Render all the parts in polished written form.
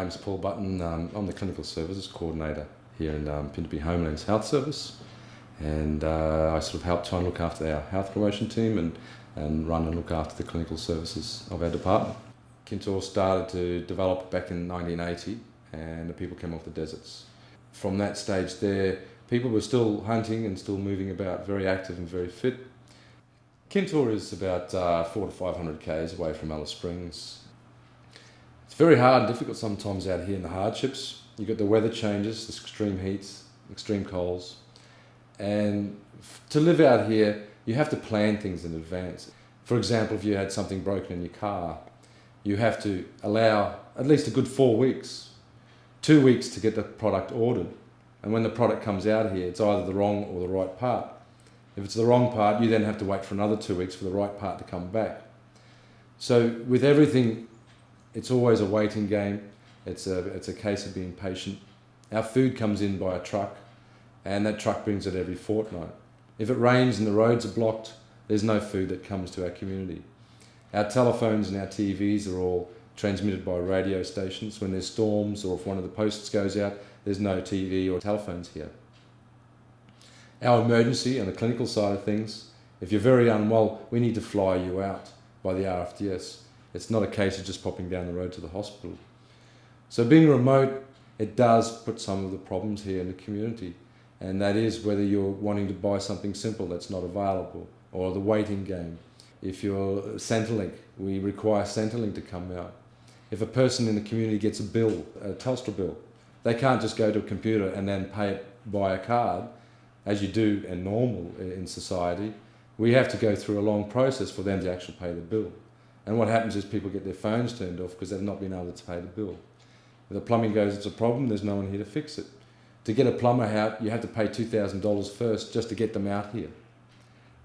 name's Paul Button. I'm the Clinical Services Coordinator here in Kintore Homelands Health Service, and I sort of help try and look after our health promotion team and run and look after the clinical services of our department. Kintore started to develop back in 1980, and the people came off the deserts. From that stage there, people were still hunting and still moving about, very active and very fit. Kintore is about 400 to 500 k's away from Alice Springs. It's very hard and difficult sometimes out here in the hardships. You've got the weather changes, the extreme heats, extreme colds, and to live out here you have to plan things in advance. For example, if you had something broken in your car, you have to allow at least a good 4 weeks, 2 weeks to get the product ordered, and when the product comes out here it's either the wrong or the right part. If it's the wrong part, you then have to wait for another 2 weeks for the right part to come back. So with everything, it's always a waiting game. It's a case of being patient. Our food comes in by a truck, and that truck brings it every fortnight. If it rains and the roads are blocked, there's no food that comes to our community. Our telephones and our TVs are all transmitted by radio stations. When there's storms or if one of the posts goes out, there's no TV or telephones here. Our emergency and the clinical side of things, if you're very unwell, we need to fly you out by the RFDS. It's not a case of just popping down the road to the hospital. So being remote, it does put some of the problems here in the community, and that is whether you're wanting to buy something simple that's not available, or the waiting game. If you're Centrelink, we require Centrelink to come out. If a person in the community gets a bill, a Telstra bill, they can't just go to a computer and then pay it by a card, as you do and normal in society. We have to go through a long process for them to actually pay the bill. And what happens is people get their phones turned off because they've not been able to pay the bill. If the plumbing goes, it's a problem, there's no one here to fix it. To get a plumber out, you have to pay $2,000 first just to get them out here.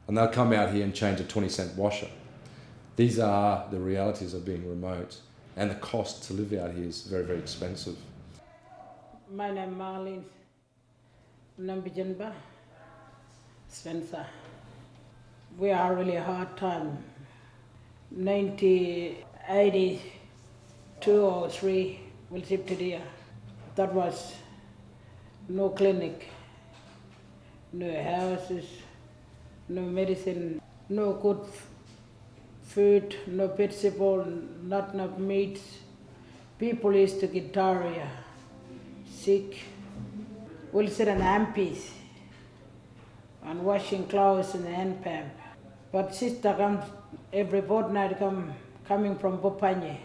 And they'll come out here and change a 20-cent washer. These are the realities of being remote, and the cost to live out here is very, very expensive. My name is Marlene Nambijanba Spencer. We are really hard time. 1982 or 3 we shipped here. That was no clinic, no houses, no medicine, no good food, no vegetable, not enough meat. People used to get diarrhea, sick. We'll sit on ampies and washing clothes in the hand pump. But sister comes every fortnight coming from Bopanye.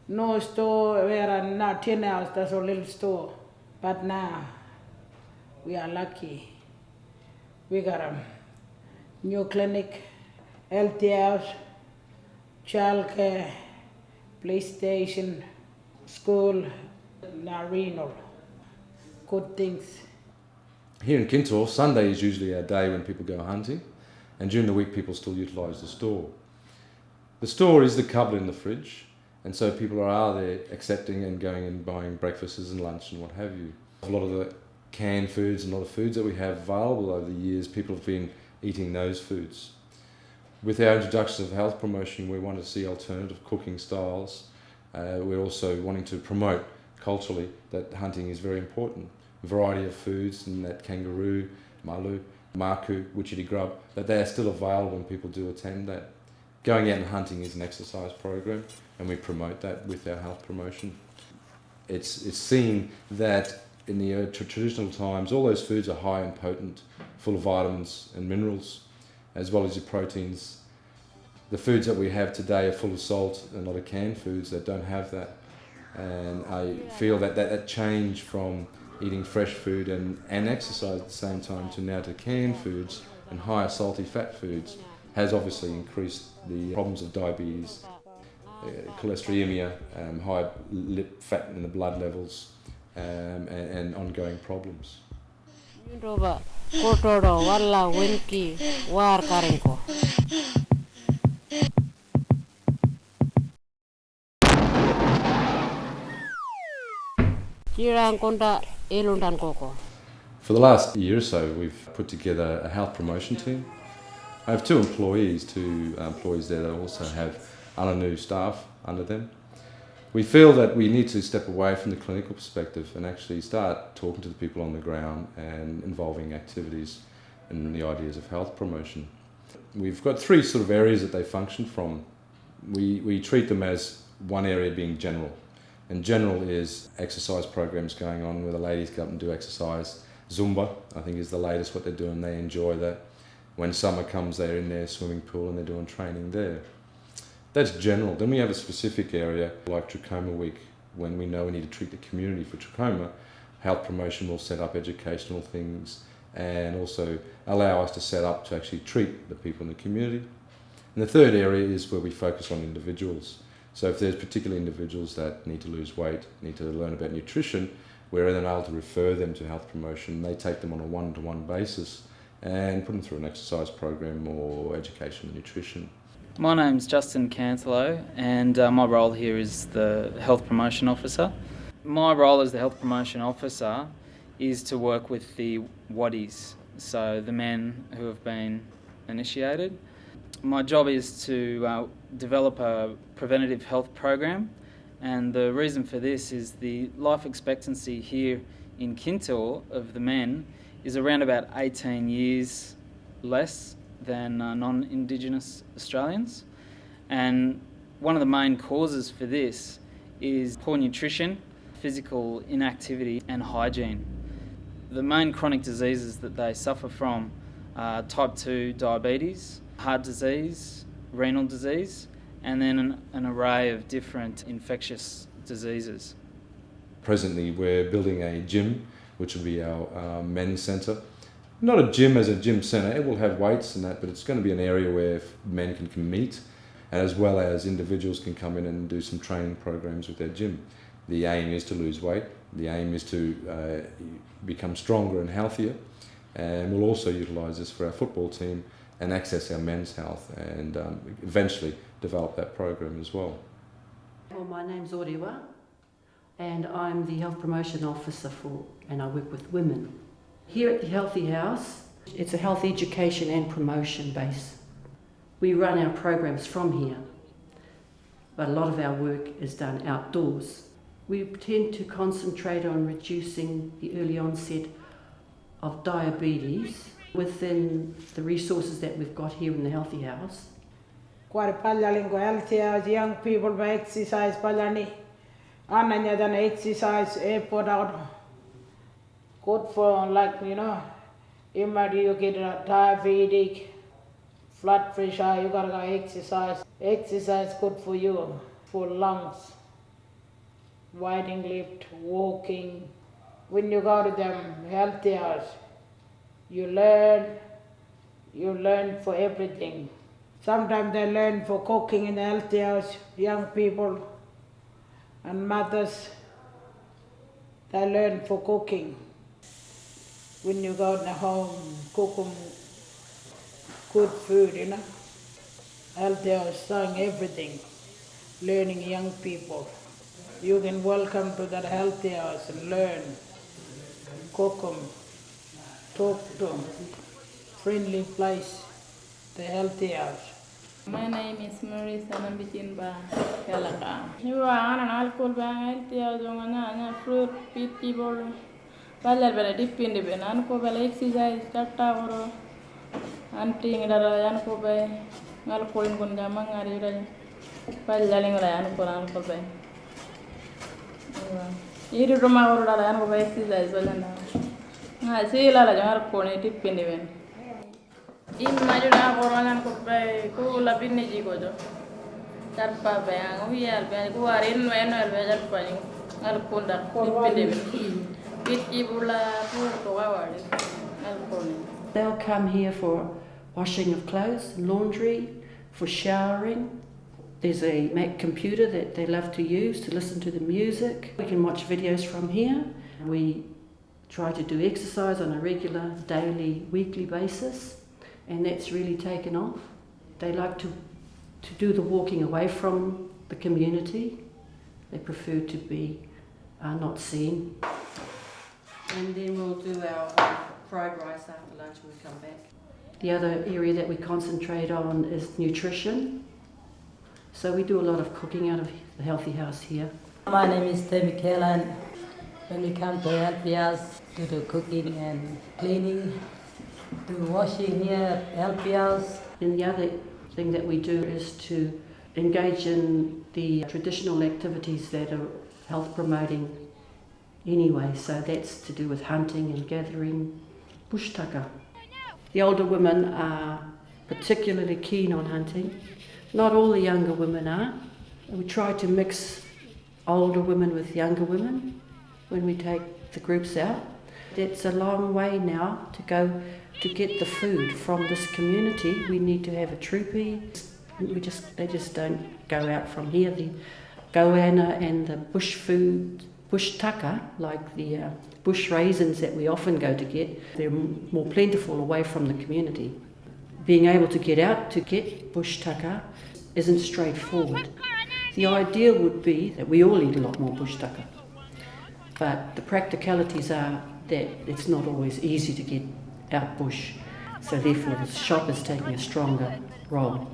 No store where now 10 hours, that's a little store. But now we are lucky. We got a new clinic, healthy house, childcare, PlayStation, school, now renal. Good things. Here in Kintore, Sunday is usually our day when people go hunting, and during the week people still utilise the store. The store is the cupboard in the fridge, and so people are there accepting and going and buying breakfasts and lunch and what have you. A lot of the canned foods and a lot of foods that we have available over the years, people have been eating those foods. With our introduction of health promotion, we want to see alternative cooking styles. We're also wanting to promote culturally that hunting is very important. A variety of foods, and that kangaroo, malu, maku, witchetty grub, that they are still available when people do attend that. Going out and hunting is an exercise program, and we promote that with our health promotion. It's seen that in the traditional times, all those foods are high and potent, full of vitamins and minerals, as well as your proteins. The foods that we have today are full of salt and a lot of canned foods that don't have that. And I feel that change from eating fresh food and exercise at the same time to now to canned foods and higher salty fat foods has obviously increased the problems of diabetes, cholesteremia, high lip fat in the blood levels, and ongoing problems. For the last year or so, we've put together a health promotion team. I have two employees there that also have Ananu staff under them. We feel that we need to step away from the clinical perspective and actually start talking to the people on the ground and involving activities and the ideas of health promotion. We've got three sort of areas that they function from. We treat them as one area being general. And general is exercise programs going on where the ladies go up and do exercise. Zumba, I think, is the latest what they're doing. They enjoy that. When summer comes, they're in their swimming pool and they're doing training there. That's general. Then we have a specific area like Trachoma Week. When we know we need to treat the community for trachoma, health promotion will set up educational things and also allow us to set up to actually treat the people in the community. And the third area is where we focus on individuals. So if there's particular individuals that need to lose weight, need to learn about nutrition, we're then able to refer them to health promotion. They take them on a one-to-one basis and put them through an exercise program or education and nutrition. My name's Justin Cantelo, and my role here is the Health Promotion Officer. My role as the Health Promotion Officer is to work with the waddies, so the men who have been initiated. My job is to develop a preventative health program, and the reason for this is the life expectancy here in Kintore of the men is around about 18 years less than non-Indigenous Australians. And one of the main causes for this is poor nutrition, physical inactivity and hygiene. The main chronic diseases that they suffer from are type 2 diabetes, heart disease, renal disease, and then an array of different infectious diseases. Presently we're building a gym, which will be our men's centre. Not a gym as a gym centre, it will have weights and that, but it's going to be an area where men can meet, as well as individuals can come in and do some training programs with their gym. The aim is to lose weight, the aim is to become stronger and healthier, and we'll also utilise this for our football team and access our men's health and eventually develop that program as well. Well, my name's Orewa and I'm the Health Promotion Officer and I work with women. Here at the Healthy House, it's a health education and promotion base. We run our programs from here, but a lot of our work is done outdoors. We tend to concentrate on reducing the early onset of diabetes within the resources that we've got here in the Healthy House. Healthy house, young people by exercise, ananya than exercise, airport out. Good for, like, you get a diabetic, blood pressure, you gotta go exercise. Exercise good for you, for lungs, winding lift, walking. When you go to them healthy house, you learn for everything. Sometimes they learn for cooking in the healthy house, young people and mothers, they learn for cooking. When you go to the home, cook them good food, Healthy house, showing everything, learning young people. You can welcome to that healthy house and learn, cook them, talk to them, friendly place, the healthy house. My name is Marisa Nambitinba Kalaka. You are an alcohol bang, healthy fruit, vegetable. Bala dip in the banana, exercise, Tata, hunting, Ryan Kobe, alcohol in Gundamang, Palaling Ryan for Uncle Bay. You do remember Ryan Kobe exercise well now. I see a lot of corny dip in the van. Imagine Ryan Kobe, cool up in the Jigojo. Tarpa bang, we are in when I'll be playing. I'll pull that dip in the van. They'll come here for washing of clothes, laundry, for showering. There's a Mac computer that they love to use to listen to the music. We can watch videos from here. We try to do exercise on a regular, daily, weekly basis, and that's really taken off. They like to do the walking away from the community. They prefer to be not seen. And then we'll do our fried rice after lunch when we come back. The other area that we concentrate on is nutrition. So we do a lot of cooking out of the Healthy House here. My name is Michaela, and when we come to help us to do cooking and cleaning, do washing here, help us. And the other thing that we do is to engage in the traditional activities that are health promoting anyway. So that's to do with hunting and gathering bush tucker. The older women are particularly keen on hunting. Not all the younger women are. We try to mix older women with younger women when we take the groups out. It's a long way now to go to get the food from this community. We need to have a troopie. They just don't go out from here. The goanna and the bush food, bush tucker, like the bush raisins that we often go to get, they're more plentiful away from the community. Being able to get out to get bush tucker isn't straightforward. The ideal would be that we all eat a lot more bush tucker, but the practicalities are that it's not always easy to get out bush, so therefore the shop is taking a stronger role.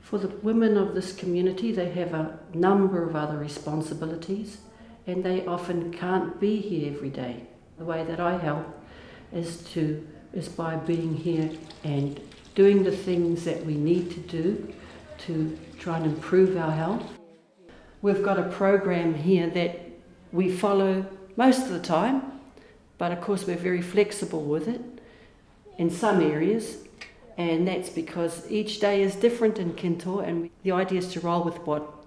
For the women of this community, they have a number of other responsibilities, and they often can't be here every day. The way that I help is by being here and doing the things that we need to do to try and improve our health. We've got a program here that we follow most of the time, but of course we're very flexible with it in some areas, and that's because each day is different in Kintore, and the idea is to roll with what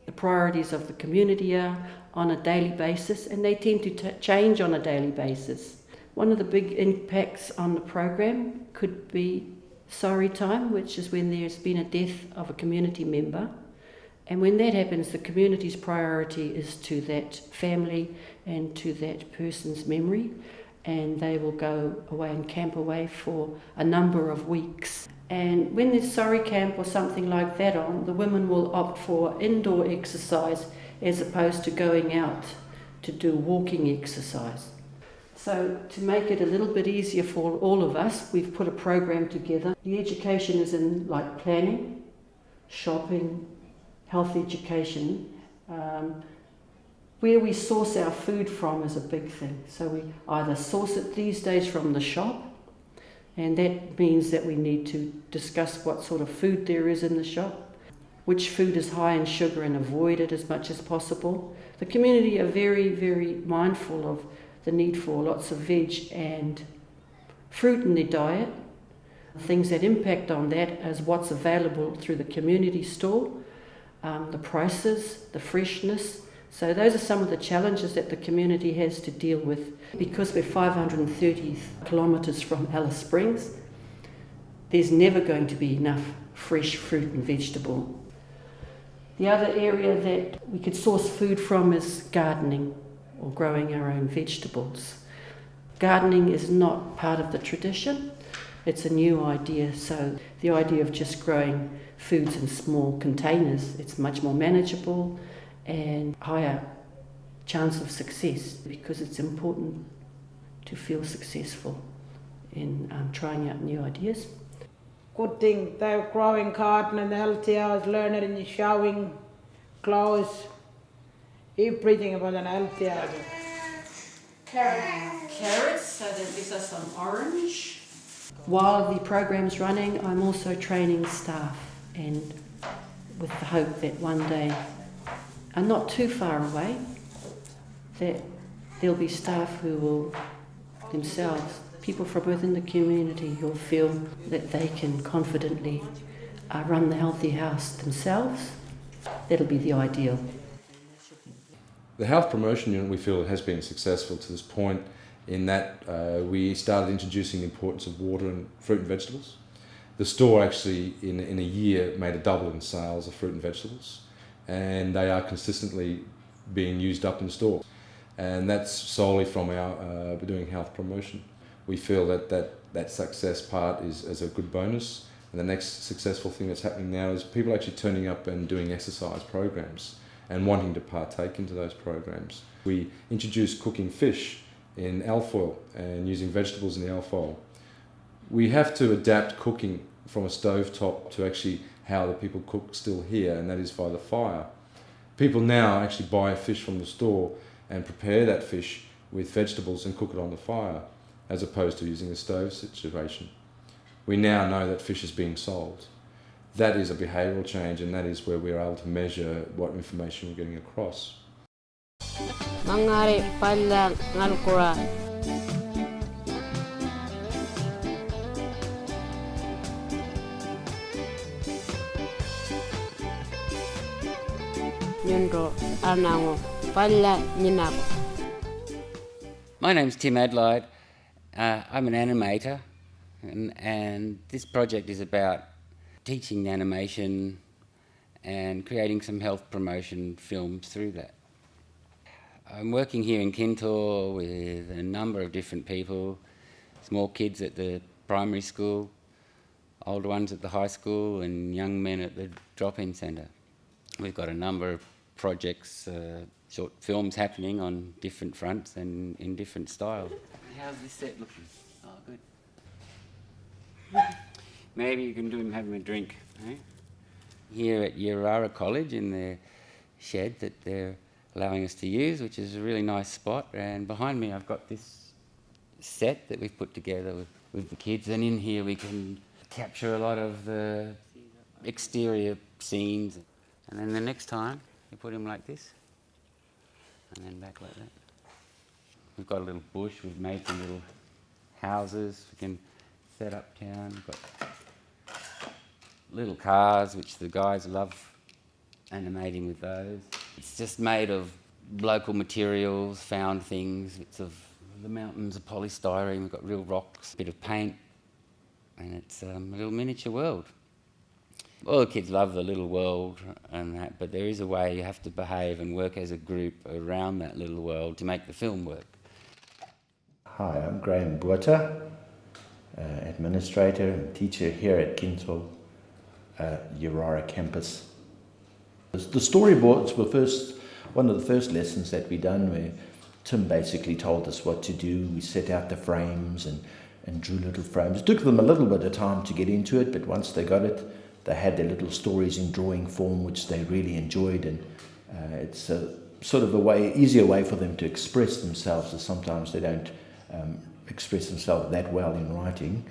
the priorities of the community are on a daily basis, and they tend to change on a daily basis. One of the big impacts on the program could be sorry time, which is when there's been a death of a community member. And when that happens, the community's priority is to that family and to that person's memory, and they will go away and camp away for a number of weeks. And when there's sorry camp or something like that on, the women will opt for indoor exercise as opposed to going out to do walking exercise. So to make it a little bit easier for all of us, we've put a program together. The education is in like planning, shopping, health education. Where we source our food from is a big thing. So we either source it these days from the shop, and that means that we need to discuss what sort of food there is in the shop, which food is high in sugar, and avoid it as much as possible. The community are very, very mindful of the need for lots of veg and fruit in their diet. Things that impact on that is what's available through the community store, the prices, the freshness. So those are some of the challenges that the community has to deal with. Because we're 530 kilometres from Alice Springs, there's never going to be enough fresh fruit and vegetable. The other area that we could source food from is gardening or growing our own vegetables. Gardening is not part of the tradition, it's a new idea. So the idea of just growing foods in small containers, it's much more manageable and higher chance of success, because it's important to feel successful in trying out new ideas. Good thing, they're growing garden and healthy house, learning and showing clothes, everything about an healthy house. Carrots, so that these are some orange. While the program's running, I'm also training staff, and with the hope that one day, and not too far away, that there'll be staff who will themselves, people from within the community who will feel that they can confidently run the healthy house themselves. That'll be the ideal. The health promotion unit, we feel, has been successful to this point in that we started introducing the importance of water and fruit and vegetables. The store actually in a year made a double in sales of fruit and vegetables, and they are consistently being used up in the store. And that's solely from our doing health promotion. We feel that success part is a good bonus, and the next successful thing that's happening now is people actually turning up and doing exercise programs and wanting to partake into those programs. We introduced cooking fish in alfoil and using vegetables in the alfoil. We have to adapt cooking from a stovetop to actually how the people cook still here, and that is by the fire. People now actually buy fish from the store and prepare that fish with vegetables and cook it on the fire, as opposed to using a stove situation. We now know that fish is being sold. That is a behavioural change, and that is where we're able to measure what information we're getting across. Mangare pala ngalkura. Nyundo anango pala nyinako. My name's Tim Adelaide. I'm an animator, and this project is about teaching animation and creating some health promotion films through that. I'm working here in Kintore with a number of different people, small kids at the primary school, older ones at the high school, and young men at the drop-in centre. We've got a number of projects, short films happening on different fronts and in different styles. How's this set looking? Oh, good. Maybe you can do him having a drink. Eh? Here at Yarara College in their shed that they're allowing us to use, which is a really nice spot. And behind me I've got this set that we've put together with the kids, and in here we can capture a lot of the exterior scenes. And then the next time you put him like this, and then back like that. We've got a little bush, we've made some little houses we can set up town. We've got little cars, which the guys love animating with those. It's just made of local materials, found things. It's of the mountains of polystyrene, we've got real rocks, a bit of paint, and it's a little miniature world. All the kids love the little world and that, but there is a way you have to behave and work as a group around that little world to make the film work. Hi, I'm Botha, administrator and teacher here at Kintore Yarara campus. The storyboards were one of the first lessons that we done, where Tim basically told us what to do. We set out the frames and drew little frames. It took them a little bit of time to get into it, but once they got it, they had their little stories in drawing form, which they really enjoyed, and it's a sort of easier way for them to express themselves, as sometimes they don't express themselves that well in writing.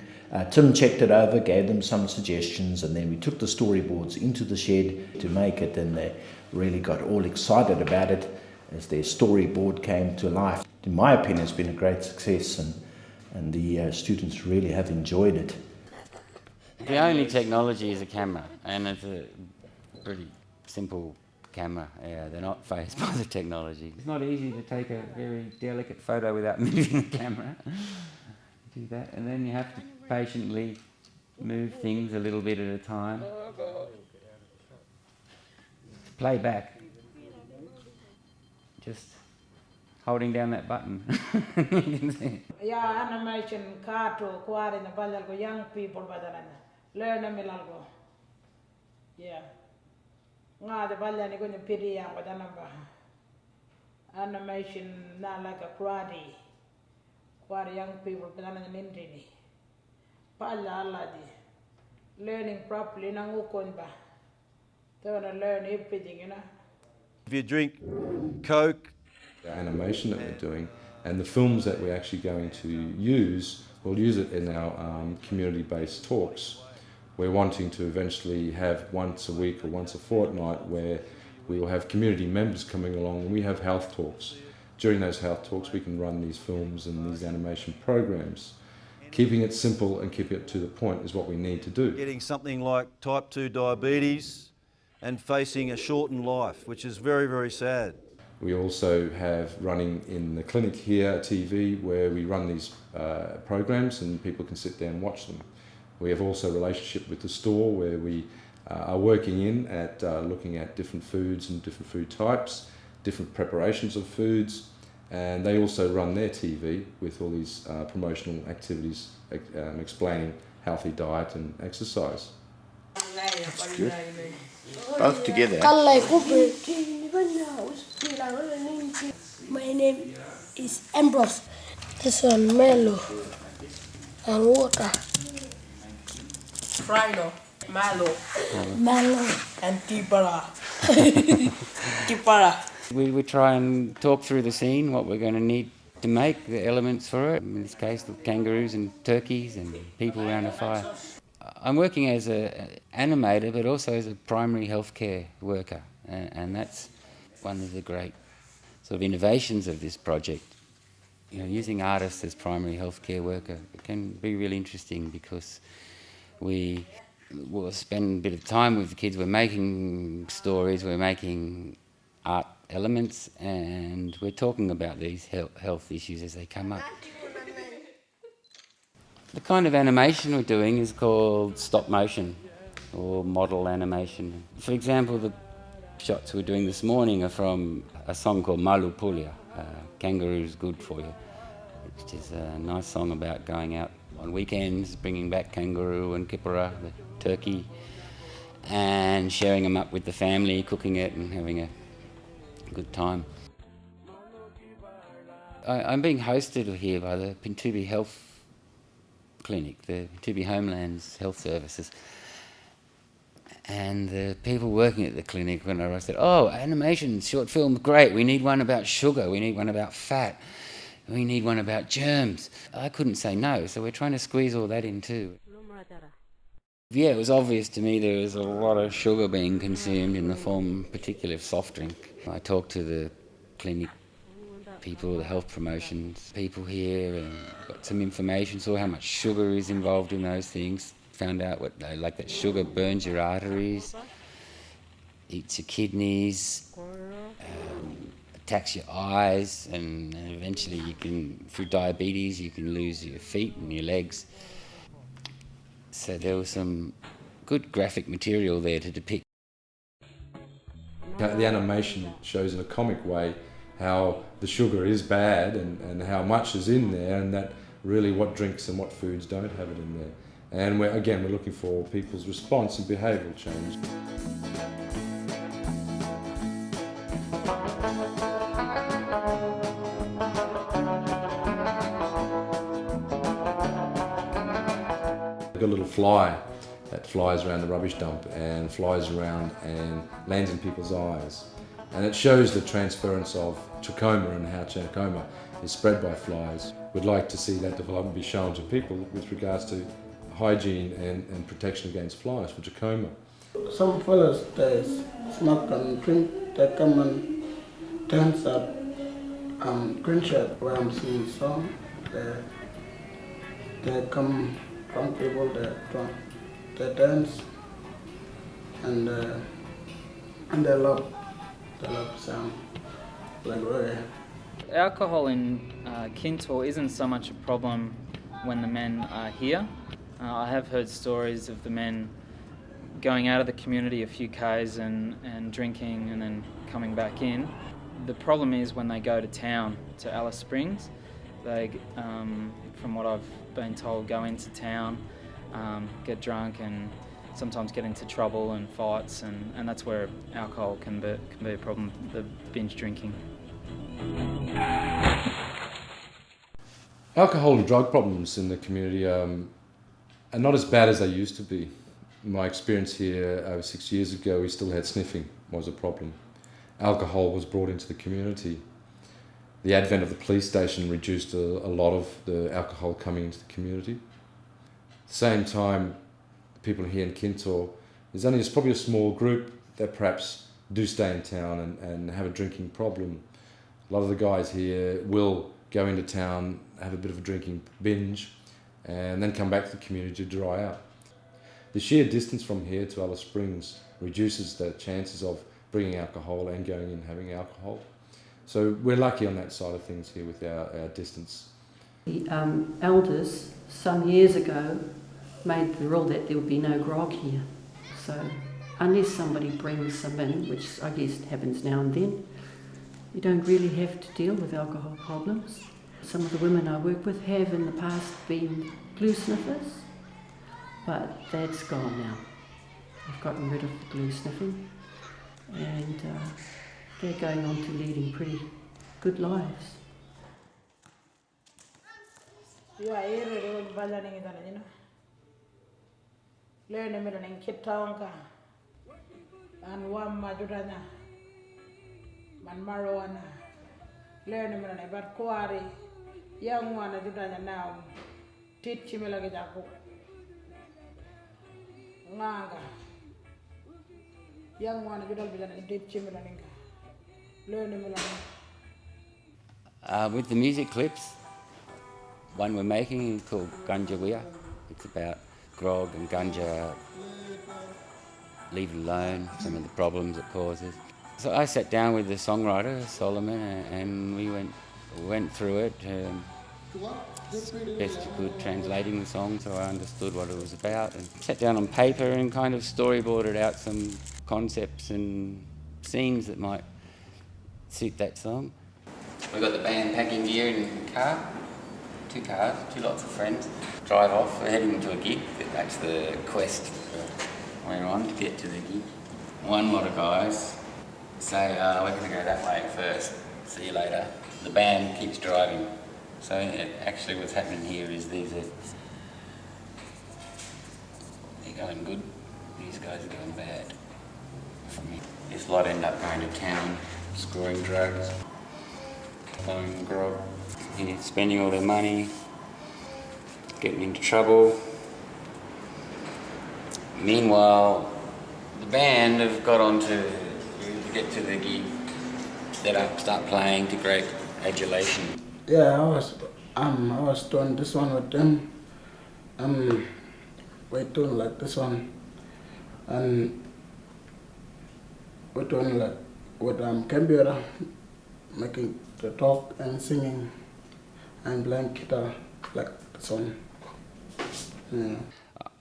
Tim checked it over, gave them some suggestions, and then we took the storyboards into the shed to make it, and they really got all excited about it as their storyboard came to life. In my opinion, it's been a great success, and the students really have enjoyed it. The only technology is a camera, and it's a pretty simple camera. Yeah, they're not fazed by the technology. It's not easy to take a very delicate photo without moving the camera. Do that, and then you have to patiently move things a little bit at a time. Play back. Just holding down that button. You can see it. Yeah, animation, cartoon, quarry, the young people, learn them go. Yeah. Nga the balani go piri yang animation na like a quarry young people badana nindini. Pala aladi. Learning properly nangu ba. They wanna learn everything, you know. If you drink Coke, The animation that we're doing and the films that we're actually going to use, we'll use it in our community-based talks. We're wanting to eventually have once a week or once a fortnight where we will have community members coming along, and we have health talks. During those health talks we can run these films and these animation programs. Keeping it simple and keeping it to the point is what we need to do. getting something like type 2 diabetes and facing a shortened life, which is very, very sad. We also have running in the clinic here a TV where we run these programs and people can sit down and watch them. We have also a relationship with the store where we are working in at looking at different foods and different food types, different preparations of foods, and they also run their TV with all these promotional activities explaining healthy diet and exercise. Both together. My name is Ambrose. This one Melo and Water. Frido, Malo, Malo and Tibara. Kipara. We try and talk through the scene, what we're going to need to make, the elements for it. In this case, the kangaroos and turkeys and people around a fire. I'm working as an animator, but also as a primary healthcare worker, and that's one of the great sort of innovations of this project. You know, using artists as primary healthcare worker can be really interesting because we will spend a bit of time with the kids. We're making stories, we're making art elements, and we're talking about these health issues as they come up. The kind of animation we're doing is called stop motion or model animation. For example, the shots we're doing this morning are from a song called Malu Pulia, Kangaroo's Good For You, which is a nice song about going out on weekends, bringing back kangaroo and kipara, the turkey, and sharing them up with the family, cooking it and having a good time. I'm being hosted here by the Pintubi Health Clinic, the Pintubi Homelands Health Services. And the people working at the clinic, when I said, oh, animation, short film, great, we need one about sugar, we need one about fat, we need one about germs. I couldn't say no, so we're trying to squeeze all that in too. Yeah, it was obvious to me there was a lot of sugar being consumed in the form, particularly of soft drink. I talked to the clinic people, the health promotions people here, and got some information, saw how much sugar is involved in those things. Found out like that sugar burns your arteries, eats your kidneys, attacks your eyes, and eventually you can, through diabetes, you can lose your feet and your legs. So there was some good graphic material there to depict. The animation shows in a comic way how the sugar is bad and how much is in there, and that really what drinks and what foods don't have it in there. And we're looking for people's response and behavioural change. We've got a little fly that flies around the rubbish dump and flies around and lands in people's eyes. And it shows the transference of trachoma and how trachoma is spread by flies. We'd like to see that development be shown to people with regards to hygiene and protection against flies for trachoma. Some fellas, they smoke and drink, they come and dance at green shirt where I'm singing song. They come from people, they dance and they love sound like reggae. Alcohol in Kintore isn't so much a problem when the men are here. I have heard stories of the men going out of the community a few k's and drinking and then coming back in. The problem is when they go to town, to Alice Springs. They, from what I've been told, go into town, get drunk and sometimes get into trouble and fights, and that's where alcohol can be a problem, the binge drinking. Alcohol and drug problems in the community are not as bad as they used to be. My experience here over 6 years ago, we still had sniffing was a problem. Alcohol was brought into the community. The advent of the police station reduced a lot of the alcohol coming into the community. At the same time, people here in Kintore, there's probably a small group that perhaps do stay in town and have a drinking problem. A lot of the guys here will go into town, have a bit of a drinking binge, and then come back to the community to dry out. The sheer distance from here to Alice Springs reduces the chances of bringing alcohol and going in and having alcohol. So we're lucky on that side of things here with our distance. The elders, some years ago, made the rule that there would be no grog here. So unless somebody brings some in, which I guess happens now and then, you don't really have to deal with alcohol problems. Some of the women I work with have in the past been glue sniffers, but that's gone now. They've gotten rid of the glue sniffing, and they're going on to leading pretty good lives. and one majutanya man marwana learn me na but kwari young one ajutanya now teach me like japo nganga young one ajutal bijana teach me like learn me like with the music clips, one we're making is called Ganja Wea. It's about grog and ganja, leave it alone, some of the problems it causes. So I sat down with the songwriter, Solomon, and we went through it, best you could, translating the song so I understood what it was about, and sat down on paper and kind of storyboarded out some concepts and scenes that might suit that song. We've got the band packing gear in the car, 2 cars, 2 lots of friends. Drive off, we're heading to a gig. That's the quest we're on to get to the gig. One lot of guys say, we're going to go that way first, see you later. The band keeps driving. So actually what's happening here is they're going good, these guys are going bad for me. This lot end up going to town, scoring drugs, blowing grog, spending all their money, getting into trouble. Meanwhile, the band have got on to get to the gig, start playing to great adulation. Yeah, I was doing this one with them. We're doing like this one, and we're doing like with computer, making the talk and singing and playing guitar like this one. Yeah.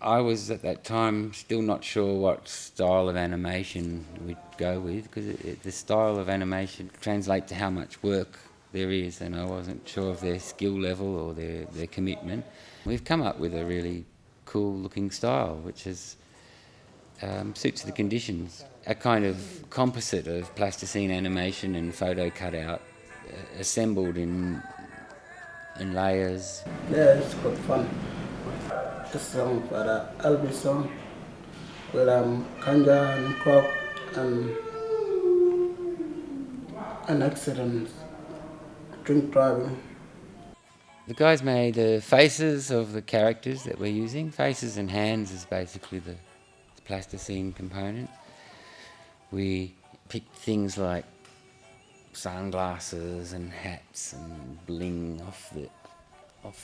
I was at that time still not sure what style of animation we'd go with, because the style of animation translates to how much work there is, and I wasn't sure of their skill level or their commitment. We've come up with a really cool looking style which is suits the conditions. A kind of composite of plasticine animation and photo cutout assembled in layers. Yeah, it's good fun. This song for the LB song with Kanja and Crop and accidents, drink driving. The guys made the faces of the characters that we're using. Faces and hands is basically the plasticine component. We picked things like sunglasses and hats and bling off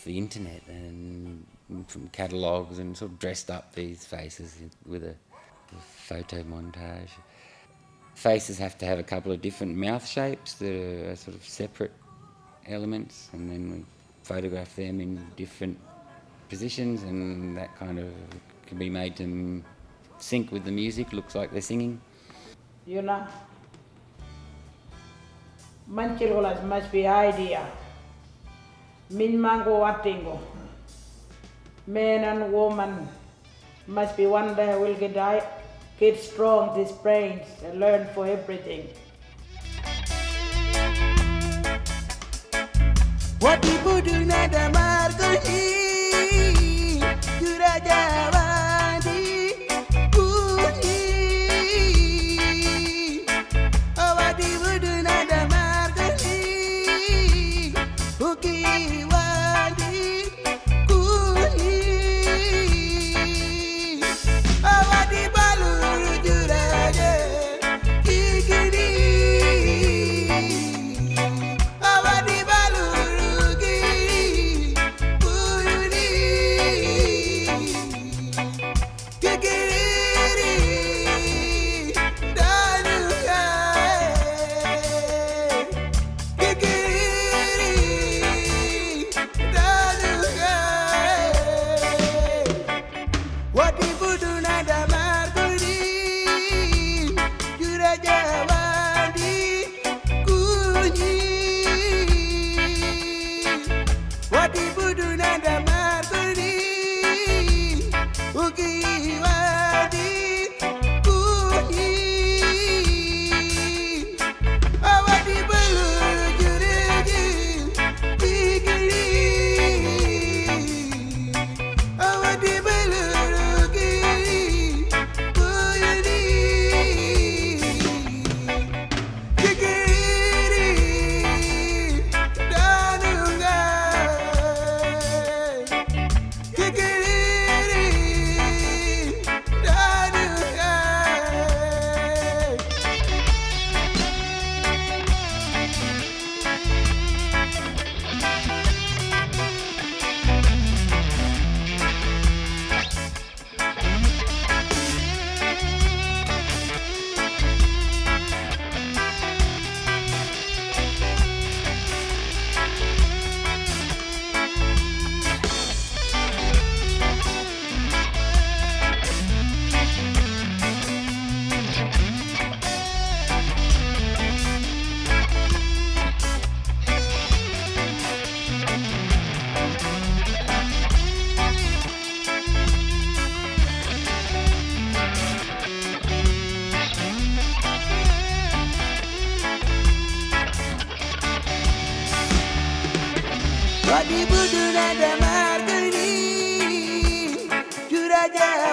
the internet and from catalogues, and sort of dressed up these faces with a photo montage. Faces have to have a couple of different mouth shapes that are sort of separate elements, and then we photograph them in different positions, and that kind of can be made to sync with the music, looks like they're singing. You know, manchirolas must be idea. Min mango watingo. Man and woman must be one day will get strong, these brains, and learn for everything. What people do not jaja